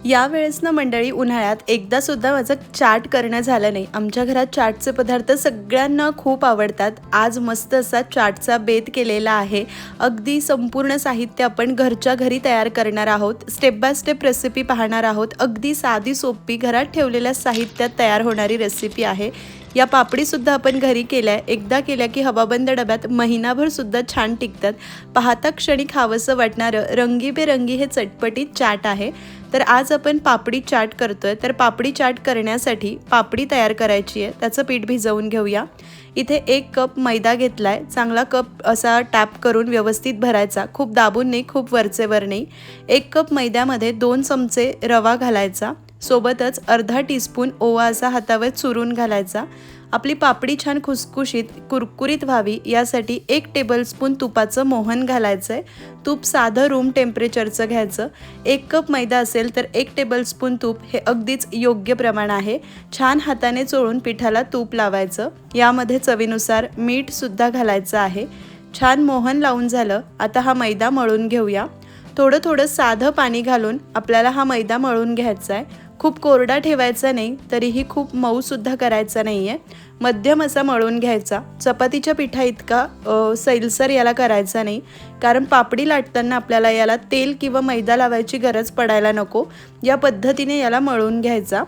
यावेळेस ना मंडळी उन्हाळ्यात एकदा सुद्धा माझं चाट करणं झालं नाही। आमच्या घरात चाटचे पदार्थ सगळ्यांना खूप आवडतात। आज मस्त असा चाटचा बेत केलेला आहे। अगदी संपूर्ण साहित्य आपण घरच्या घरी तयार करणार आहोत। स्टेप बाय स्टेप रेसिपी पाहणार आहोत। अगदी साधी सोपी घरात ठेवलेल्या साहित्यात तयार होणारी रेसिपी आहे। या पापडी सुद्धा आपण घरी केल्या, एकदा केल्या की हवाबंद डब्यात महिनाभर सुद्धा छान टिकतात। पाहता क्षणी खावंसं वाटणारं रंगीबेरंगी हे चटपटीत चाट आहे। तर आज आपण पापडी चाट करतोय। तर पापडी चाट करण्यासाठी पापडी तयार करायची आहे, त्याचं पीठ भिजवून घेऊया। इथे 1 कप मैदा घेतलाय, चांगला कप असा टॅप करून व्यवस्थित भरायचा, खूप दाबून नाही, खूप वरचेवर नाही। 1 कप मैद्यामध्ये 2 चमचे रवा घालायचा, सोबतच अर्धा टीस्पून ओवा असा हातावर चुरून घालायचा। आपली पापडी छान खुसखुशीत कुरकुरीत व्हावी यासाठी 1 टेबलस्पून तुपाचं मोहन घालायचंय। तूप साधं रूम टेम्परेचरचं घ्यायचं। 1 कप मैदा असेल तर 1 टेबलस्पून तूप हे अगदीच योग्य प्रमाण आहे। छान हाताने चोळून पिठाला तूप लावायचं। यामध्ये चवीनुसार मीठ सुद्धा घालायचं आहे। छान मोहन लावून झालं, आता हा मैदा मळून घेऊया। थोडं थोडं साधं पाणी घालून आपल्याला हा मैदा मळून घ्यायचा आहे। खूप कोरडा ठेवायचा नाही, तरीही खूप मऊ सुद्धा करायचा नाहीये। मध्यम असा मळून घ्यायचा। चपातीच्या पिठा इतका सैलसर याला करायचा नाही, कारण पापडी लाटताना आपल्याला याला तेल किंवा मैदा लावायची गरज पडायला नको। या पद्धतीने याला मळून घ्यायचा।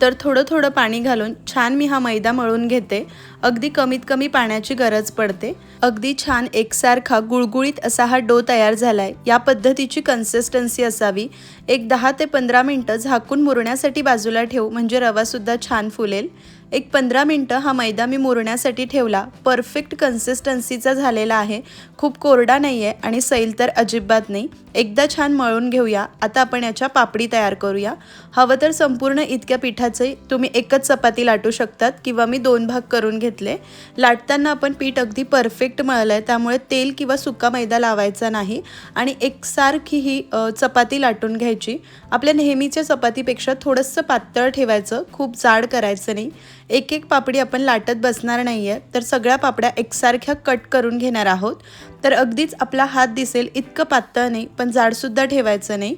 तर थोडं थोडं पाणी घालून छान मी हा मैदा मळून घेते। अगदी कमीत कमी पाण्याची गरज पडते। अगदी छान एकसारखा गुळगुळीत असा हा डो तयार झालाय। या पद्धतीची कन्सिस्टन्सी असावी। एक 10 ते 15 मिनिटं झाकून मुरण्यासाठी बाजूला ठेवू, म्हणजे रवा सुद्धा छान फुलेल। एक 15 मिनिटं हा मैदा मी मुरण्यासाठी ठेवला। परफेक्ट कन्सिस्टन्सीचा झालेला आहे, खूप कोरडा नाहीये आणि सैल तर अजिबात नाही। एकदा छान मळून घेऊया। आता आपण याच्या पापडी तयार करूया। हवं तर संपूर्ण इतक्या पिठाचे तुम्ही एकच चपाती लाटू शकतात, किंवा मी 2 भाग करून घेतले। लाटताना आपण पीठ अगदी परफेक्ट मळलंय, त्यामुळे तेल किंवा सुका मैदा लावायचा नाही आणि एकसारखी ही चपाती लाटून घ्यायची। आपल्या नेहमीच्या चपातीपेक्षा थोडंसं पातळ ठेवायचं, खूप जाड करायचं नाही। एक एक पापडी आपण लाटत बसणार नाहीये, तर सगळ्या पापड्या एकसारख्या कट करून घेणार आहोत। तर अगदीच आपला हात दिसेल इतकं पातळ नाही, पण जाडसुद्धा ठेवायचं नाही।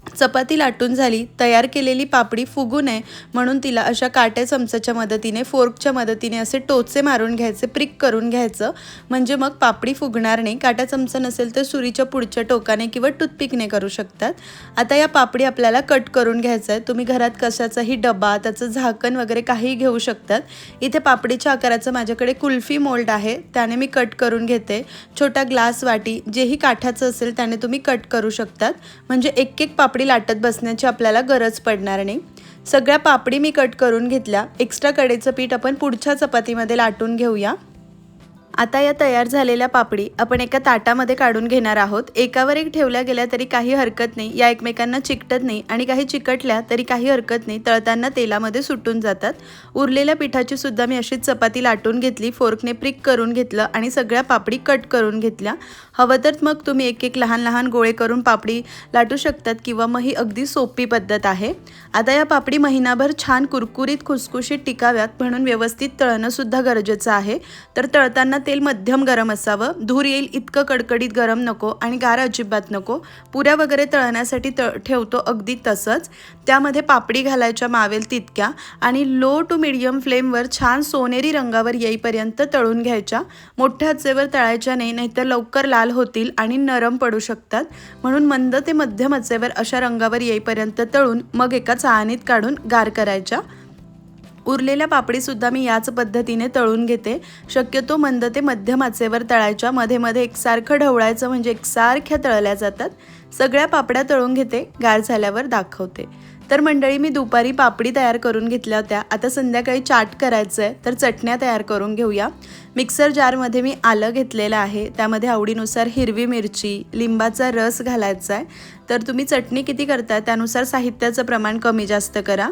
चपाती लाटून झाली। तयार केलेली पापडी फुगू नये म्हणून तिला अशा काट्या चमचाच्या मदतीने, फोर्कच्या मदतीने असे टोचे मारून घ्यायचे, प्रिक करून घ्यायचं, म्हणजे मग पापडी फुगणार नाही। काटा चमचा नसेल तर सुरीच्या पुढच्या टोकाने किंवा टूथपिकने करू शकतात। आता या पापडी आपल्याला कट करून घ्यायचं आहे। तुम्ही घरात कशाचाही डबा, त्याचं झाकण वगैरे काहीही घेऊ शकतात। इथे पापडीच्या आकाराचं माझ्याकडे कुल्फी मोल्ड आहे, त्याने मी कट करून घेते। छोटा ग्लास, वाटी, जेही काठाचं असेल त्याने तुम्ही कट करू शकतात, म्हणजे एक एक पापडी लाटत बसण्याची आपल्याला गरज पडणार नाही। सगळ्या पापडी मी कट करून घेतल्या। एक्स्ट्रा कढईचं पीठ आपण पुढच्या चपातीमध्ये लाटून घेऊया। आता या तयार झालेल्या पापडी आपण एका ताटामध्ये काढून घेणार आहोत। एकावर एक ठेवल्या गेल्या तरी काही हरकत नाही, या एकमेकांना चिकटत नाही, आणि काही चिकटल्या तरी काही हरकत नाही, तळताना तेलामध्ये सुटून जातात। उरलेल्या पिठाची सुद्धा मी अशीच चपाती लाटून घेतली, फोर्कने प्रिक करून घेतलं आणि सगळ्या पापडी कट करून घेतल्या। हवं तर मग तुम्ही एक एक लहान लहान गोळे करून पापडी लाटू शकतात, किंवा मग ही अगदी सोपी पद्धत आहे। आता या पापडी महिनाभर छान कुरकुरीत खुसखुशीत टिकाव्यात म्हणून व्यवस्थित तळणं सुद्धा गरजेचं आहे। तर तळताना तेल मध्यम गरम असावं, धूर येईल इतकं कडकडीत गरम नको आणि गार अजिबात नको। पुऱ्या वगैरे तळण्यासाठी ठेवतो अगदी तसंच। त्यामध्ये पापडी घालायच्या मावेल तितक्या आणि लो टू मीडियम फ्लेमवर छान सोनेरी रंगावर येईपर्यंत तळून घ्यायच्या। मोठ्या आचेवर तळायच्या नाही, नाहीतर लवकर लाल होतील आणि नरम पडू शकतात। म्हणून मंद ते मध्यम आचेवर अशा रंगावर येईपर्यंत तळून मग एका चाळणीत काढून गार करायच्या। उरलेल्या पापडी सुद्धा मी याच पद्धतीने तळून घेते। शक्यतो मंद ते मध्यम आचेवर तळायच्या, मध्ये मध्ये एकसारखं ढवळायचं, म्हणजे एकसारख्या तळल्या जातात। सगळ्या पापड्या तळून घेते, गार झाल्यावर दाखवते। तर मंडळी, मी दुपारी पापडी तयार करून घेतल्या होत्या। आता संध्याकाळी चाट करायचं आहे, तर चटण्या तयार करून घेऊया। मिक्सर जारमध्ये मी आलं घेतलेलं आहे, त्यामध्ये आवडीनुसार हिरवी मिरची, लिंबाचा रस घालायचा आहे। तर तुम्ही चटणी किती करता त्यानुसार साहित्याचं प्रमाण कमी जास्त करा।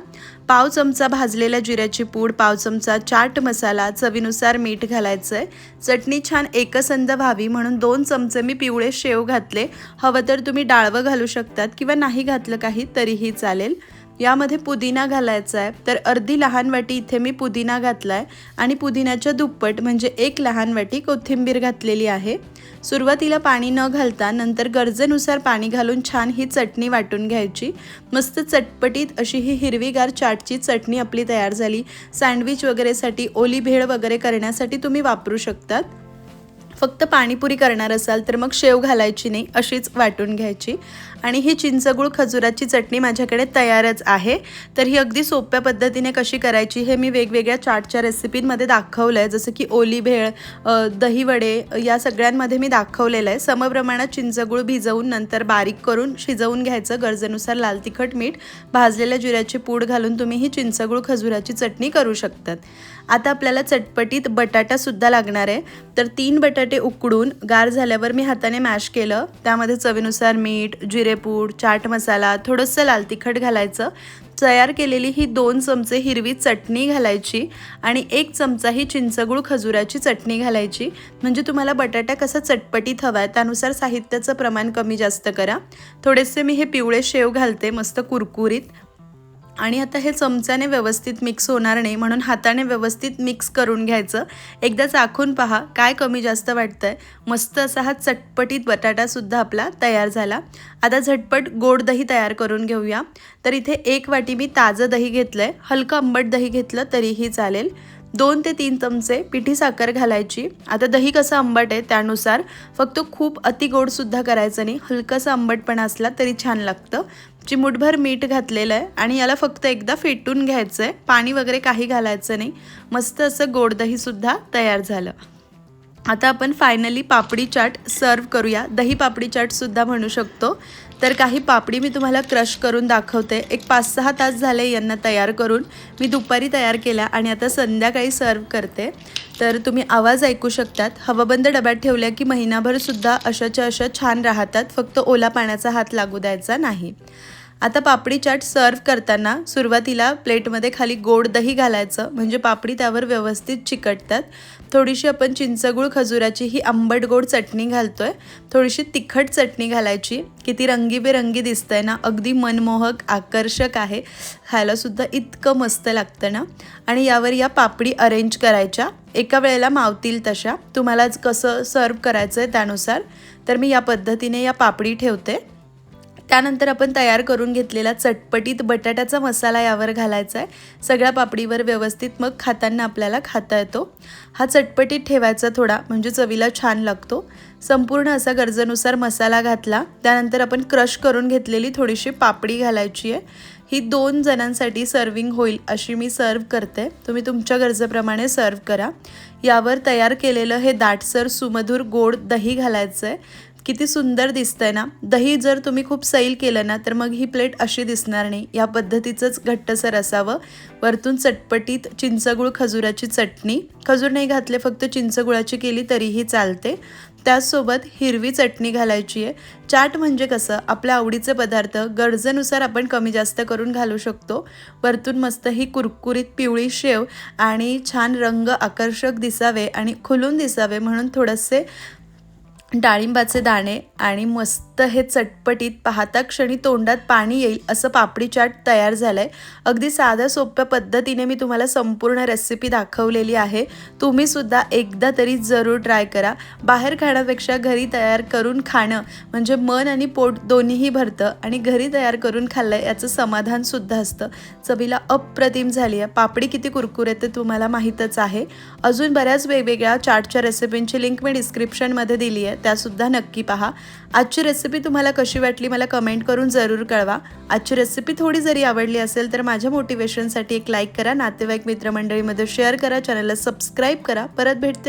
पाव चमचा भाजलेल्या जिऱ्याची पूड, पाव चमचा चाट मसाला, चवीनुसार मीठ घालायचं आहे। चटणी छान एकसंध व्हावी म्हणून 2 चमचे मी पिवळे शेव घातले। हवं तर तुम्ही डाळवं घालू शकतात, किंवा नाही घातलं काही तरीही चालेल। यामध्ये पुदिना घालायचा आहे, तर अर्धी लहान वाटी इथे मी पुदिना घातला आहे आणि पुदिन्याच्या दुप्पट म्हणजे 1 लहान वाटी कोथिंबीर घातलेली आहे। सुरुवातीला पाणी न घालता नंतर गरजेनुसार पाणी घालून छान ही चटणी वाटून घ्यायची। मस्त चटपटीत अशी ही हिरवीगार चाटची चटणी आपली तयार झाली। सँडविच वगैरेसाठी, ओली भेळ वगैरे करण्यासाठी तुम्ही वापरू शकतात। फक्त पाणीपुरी करणार असाल तर मग शेव घालायची नाही, अशीच वाटून घ्यायची। आणि ही चिंचगूळ खजुराची चटणी माझ्याकडे तयारच आहे। तर ही अगदी सोप्या पद्धतीने कशी करायची हे मी वेगवेगळ्या चाटच्या रेसिपींमध्ये दाखवलं आहे, जसं की ओली भेळ, दही वडे, या सगळ्यांमध्ये मी दाखवलेलं आहे। समप्रमाणात चिंचगूळ भिजवून नंतर बारीक करून शिजवून घ्यायचं। गरजेनुसार लाल तिखट, मीठ, भाजलेल्या जिऱ्याची पूड घालून तुम्ही ही चिंचगूळ खजुराची चटणी करू शकतात। आता आपल्याला चटपटीत बटाटा सुद्धा लागणार आहे। तर 3 बटाटे उकडून गार झाल्यावर मी हाताने मॅश केलं। त्यामध्ये चवीनुसार मीठ, जिरेपूड, चाट मसाला, थोडंसं लाल तिखट घालायचं। तयार केलेली ही 2 चमचे हिरवी चटणी घालायची आणि 1 चमचा ही चिंचगूळ खजुराची चटणी घालायची। म्हणजे तुम्हाला बटाटा कसा चटपटीत हवा आहे त्यानुसार साहित्याचं प्रमाण कमी जास्त करा। थोडेसे मी हे पिवळे शेव घालते, मस्त कुरकुरीत। आणि आता हे चमच्याने व्यवस्थित मिक्स होणार नाही, म्हणून हाताने व्यवस्थित मिक्स करून घ्यायचं। एकदा चाखून पहा काय कमी जास्त वाटतंय। मस्त असा हा चटपटीत बटाटा सुद्धा आपला तयार झाला। आता झटपट गोड दही तयार करून घेऊया। तर इथे 1 वाटी मी ताजं दही घेतलंय, हलकं आंबट दही घेतलं तरीही चालेल। 2 ते 3 चमचे पिठी साखर घालायची। आता दही कसं आंबट आहे त्यानुसार, फक्त खूप अति गोड सुद्धा करायचं नाही, हलकासा आंबटपणा असला तरी छान लागतं। चिमूटभर मीठ घातलेलं आहे आणि याला फक्त एकदा फेटून घ्यायचं आहे, पाणी वगैरे काही घालायचं नाही। मस्त असं गोड दही सुद्धा तयार झालं। आता आपण फायनली पापडी चाट सर्व करूया। दही पापडी चाट सुद्धा म्हणू शकतो। तर काही पापडी मी तुम्हाला क्रश करून दाखवते। एक 5-6 तास झाले यांना तयार करून। मी दुपारी तयार केल्या आणि आता संध्याकाळी सर्व करते। तर तुम्ही आवाज ऐकू शकतात। हवाबंद डब्यात ठेवल्या की महिनाभर सुद्धा अशाच्या अशा छान राहतात, फक्त ओला पाण्याचा हात लागू द्यायचा नाही। आता पापडी चाट सर्व करताना सुरुवातीला प्लेटमध्ये खाली गोड दही घालायचं, म्हणजे पापडी त्यावर व्यवस्थित चिकटतात। थोडीशी आपण चिंचगूळ खजुराची ही आंबट गोड चटणी घालतोय, थोडीशी तिखट चटणी घालायची। किती रंगीबेरंगी दिसतंय ना, अगदी मनमोहक, आकर्षक आहे, खायला सुद्धा इतकं मस्त लागतं ना। आणि यावर या पापडी अरेंज करायच्या, एका वेळेला मावतील तशा, तुम्हाला कसं सर्व करायचं आहे त्यानुसार। तर मी या पद्धतीने या पापडी ठेवते। त्यानंतर आपण तयार करून घेतलेला चटपटीत बटाट्याचा मसाला यावर घालायचा आहे, सगळ्या पापडीवर व्यवस्थित, मग खाताना आपल्याला खाता येतो। हा चटपटीत ठेवायचा थोडा, म्हणजे चवीला छान लागतो। संपूर्ण असा गरजेनुसार मसाला घातला। त्यानंतर आपण क्रश करून घेतलेली थोडीशी पापडी घालायची आहे। ही 2 जणांसाठी सर्विंग होईल अशी मी सर्व करते, तुम्ही तुमच्या गरजेप्रमाणे सर्व करा। यावर तयार केलेलं हे दाटसर सुमधुर गोड दही घालायचं आहे। किती सुंदर दिसतंय ना। दही जर तुम्ही खूप सैल केलं ना तर मग ही प्लेट अशी दिसणार नाही, या पद्धतीचंच घट्टसर असावं। वरतून चटपटीत चिंचगूळ खजुराची चटणी, खजूर नाही घातले, फक्त चिंचगुळाची केली तरीही चालते। त्याचसोबत हिरवी चटणी घालायची आहे। चाट म्हणजे कसं, आपल्या आवडीचे पदार्थ गरजेनुसार आपण कमी जास्त करून घालू शकतो। वरतून मस्त ही कुरकुरीत पिवळी शेव आणि छान रंग आकर्षक दिसावे आणि खुलून दिसावे म्हणून थोडेसे डाळिंबाचे दाणे आणि मस्त हे चटपटीत, पाहता क्षणी तोंडात पाणी येईल असं पापडी चाट तयार झालंय। अगदी साध्या सोप्या पद्धतीने मी तुम्हाला संपूर्ण रेसिपी दाखवलेली आहे। तुम्ही सुद्धा एकदा तरी जरूर ट्राय करा। बाहेर खाण्यापेक्षा घरी तयार करून खाणं म्हणजे मन आणि पोट दोन्हीही भरतं आणि घरी तयार करून खाल्लं याचं समाधान सुद्धा असतं। चवीला अप्रतिम झाली आहे। पापडी किती कुरकुरीत आहे तुम्हाला माहीतच आहे। अजून बऱ्याच वेगवेगळ्या चाटच्या रेसिपींची लिंक मी डिस्क्रिप्शनमध्ये दिली आहे, त्यासुद्धा नक्की पहा। आजची रेसिपी तुम्हाला कशी वाटली मला कमेंट करून जरूर कळवा। आजची रेसिपी थोडी जरी आवडली असेल तर माझ्या मोटिवेशनसाठी एक लाईक करा, नातेवाईक मित्रमंडळीमध्ये शेअर करा, चॅनलला सबस्क्राईब करा। परत भेटते